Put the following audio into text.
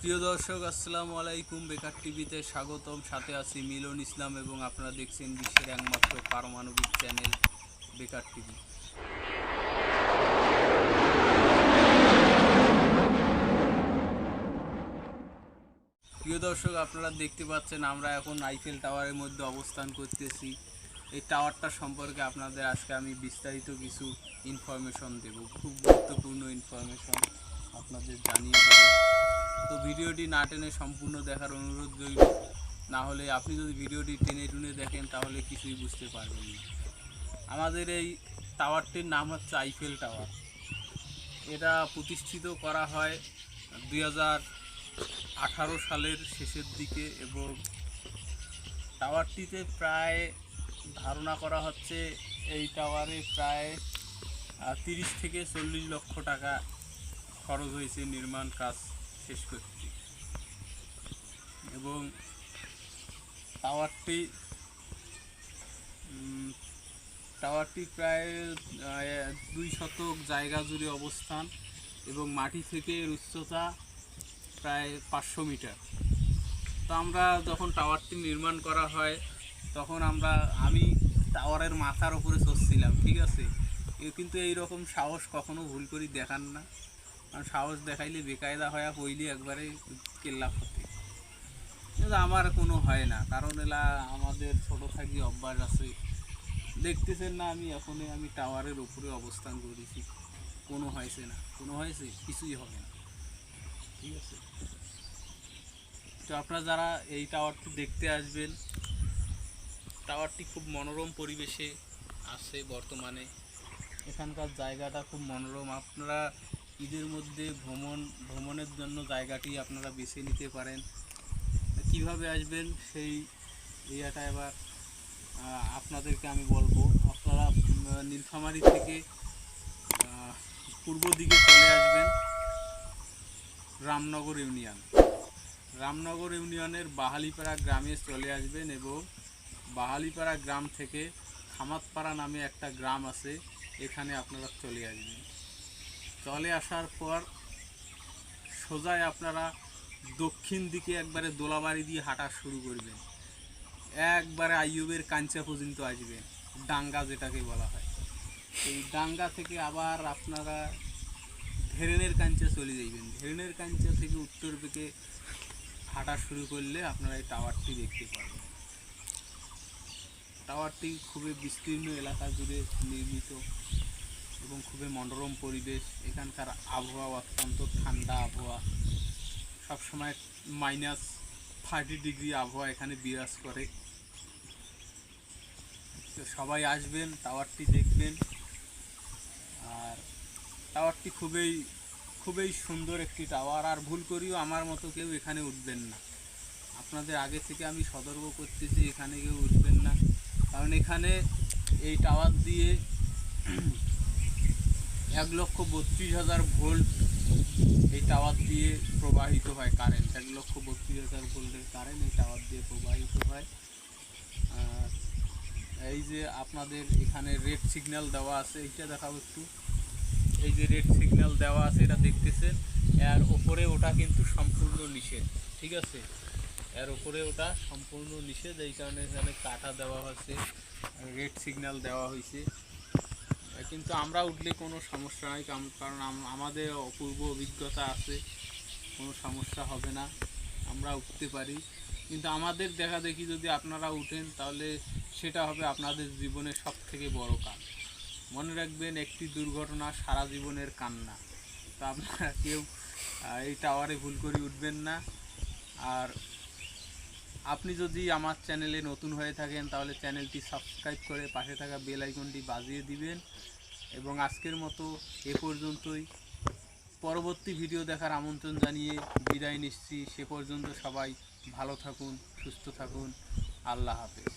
প্রিয় দর্শক, আসসালামু আলাইকুম। বেকার টিভিতে স্বাগতম। সাথে আছি মিলন ইসলাম এবং আপনারা দেখছেন বিশ্বের একমাত্র পারমাণবিক চ্যানেল বেকার টিভি। প্রিয় দর্শক, আপনারা দেখতে পাচ্ছেন আমরা এখন আইফেল টাওয়ারের মধ্যে অবস্থান করতেছি। এই টাওয়ারটা সম্পর্কে আপনাদের আজকে আমি বিস্তারিত কিছু ইনফরমেশন দেব, খুব গুরুত্বপূর্ণ ইনফরমেশন আপনাদের জানিয়ে দেব। তো ভিডিওটি না টেনে সম্পূর্ণ দেখার অনুরোধ রইল। না হলে আপনি যদি ভিডিওটি টেনে টুনে দেখেন তাহলে কিছুই বুঝতে পারবেন না। আমাদের এই টাওয়ারটির নাম হচ্ছে আইফেল টাওয়ার। এটা প্রতিষ্ঠিত করা হয় 2018 সালের শেষের দিকে এবং টাওয়ারটিতে প্রায় ধারণা করা হচ্ছে এই টাওয়ারে প্রায় 30 থেকে 40 লক্ষ টাকা খরচ হয়েছে নির্মাণ কাজ শেষ করতে। এবং টাওয়ারটি প্রায় 2 শতক জায়গা জুড়ে অবস্থান এবং মাটি থেকে এর উচ্চতা প্রায় 500 মিটার। তো আমরা যখন টাওয়ারটি নির্মাণ করা হয় তখন আমি টাওয়ারের মাথার উপরে চড়ছিলাম, ঠিক আছে। কিন্তু এইরকম সাহস কখনো ভুল করি দেখান না, কারণ সাহস দেখাইলে বেকায়দা হয়ে পইলে একবারে কেল্লা ফতে। কিন্তু আমার কোনো হয় না, কারণ এলা আমাদের ছোটো থাকি অভ্যাস আছে। দেখতেছেন না আমি টাওয়ারের উপরে অবস্থান করেছি, কোনো হয়েছে না, কিছুই হবে না, ঠিক আছে। তো আপনারা যারা এই টাওয়ারটি দেখতে আসবেন, টাওয়ারটি খুব মনোরম পরিবেশে আছে বর্তমানে। এখানকার জায়গাটা খুব মনোরম। আপনারা ঈদের মধ্যে ভ্রমণের জন্য জায়গাটি আপনারা বেছে নিতে পারেন। কিভাবে আসবেন সেই এরিয়াটা এবার আপনাদেরকে আমি বলবো। আপনারা নীলফামারী থেকে পূর্ব দিকে চলে আসবেন রামনগর ইউনিয়নের বাহালিপাড়া গ্রামে চলে আসবেন এবং বাহালিপাড়া গ্রাম থেকে খামাতপাড়া নামে একটা গ্রাম আছে, এখানে আপনারা চলে আসবেন। চলে আসার পর সোজায় আপনারা দক্ষিণ দিকে একবারে দোলাবাড়ি দিয়ে হাঁটা শুরু করবেন, একবারে আইয়ুবের কাঞ্চা পর্যন্ত আসবেন, ডাঙ্গা যেটাকে বলা হয়। এই ডাঙ্গা থেকে আবার আপনারা ধেরেনের কাঞ্চা চলে যাইবেন। ধেরেনের কাঞ্চা থেকে উত্তর দিকে হাঁটা শুরু করলে আপনারা এই টাওয়ারটি দেখতে পাবেন। টাওয়ারটি খুবই বিস্তীর্ণ এলাকা জুড়ে নির্মিত এবং খুবই মনোরম পরিবেশ। এখানকার আবহাওয়া অত্যন্ত ঠান্ডা আবহাওয়া, সবসময় -30 ডিগ্রি আবহাওয়া এখানে বিরাজ করে। তো সবাই আসবেন, টাওয়ারটি দেখবেন। আর টাওয়ারটি খুবই সুন্দর একটি টাওয়ার। আর ভুল করিও আমার মতো কেউ এখানে উঠবেন না, আপনাদের আগে থেকে আমি সতর্ক করতেছি, এখানে কেউ উঠবেন না। কারণ এখানে এই টাওয়ার দিয়ে 1,32,000 ভোল্ট এই টাওয়ার দিয়ে প্রবাহিত হয় কারেন্ট। 1,32,000 ভোল্টের কারেন্ট এই টাওয়ার দিয়ে প্রবাহিত হয়। আর এই যে আপনাদের এখানে রেড সিগন্যাল দেওয়া আছে, এইটা দেখাবো একটু। এই যে রেড সিগন্যাল দেওয়া আছে, এটা দেখতেছেন, এর ওপরে ওটা কিন্তু সম্পূর্ণ নিষেধ, ঠিক আছে। এর উপরে ওটা সম্পূর্ণ নিষেধ, এই কারণে এখানে কাটা দেওয়া হয়েছে, রেড সিগন্যাল দেওয়া হয়েছে। কিন্তু আমরা উঠলে কোনো সমস্যা নাই, কারণ আমাদের অপূর্ব অভিজ্ঞতা আছে, কোনো সমস্যা হবে না, আমরা উঠতে পারি। কিন্তু আমাদের দেখা দেখি যদি আপনারা উঠেন তাহলে সেটা হবে আপনাদের জীবনের সবথেকে বড় কাজ। মনে রাখবেন, একটি দুর্ঘটনা সারা জীবনের কান্না। তো আপনারা কেউ এই টাওয়ারে ভুল করে উঠবেন না। আর আপনি যদি আমার চ্যানেলে নতুন হয়ে থাকেন তাহলে চ্যানেলটি সাবস্ক্রাইব করে পাশে থাকা বেল আইকনটি বাজিয়ে দিবেন। এবং আজকের মতো এ পর্যন্তই। পরবর্তী ভিডিও দেখার আমন্ত্রণ জানিয়ে বিদায় নিচ্ছি। সে পর্যন্ত সবাই ভালো থাকুন, সুস্থ থাকুন। আল্লাহ হাফেজ।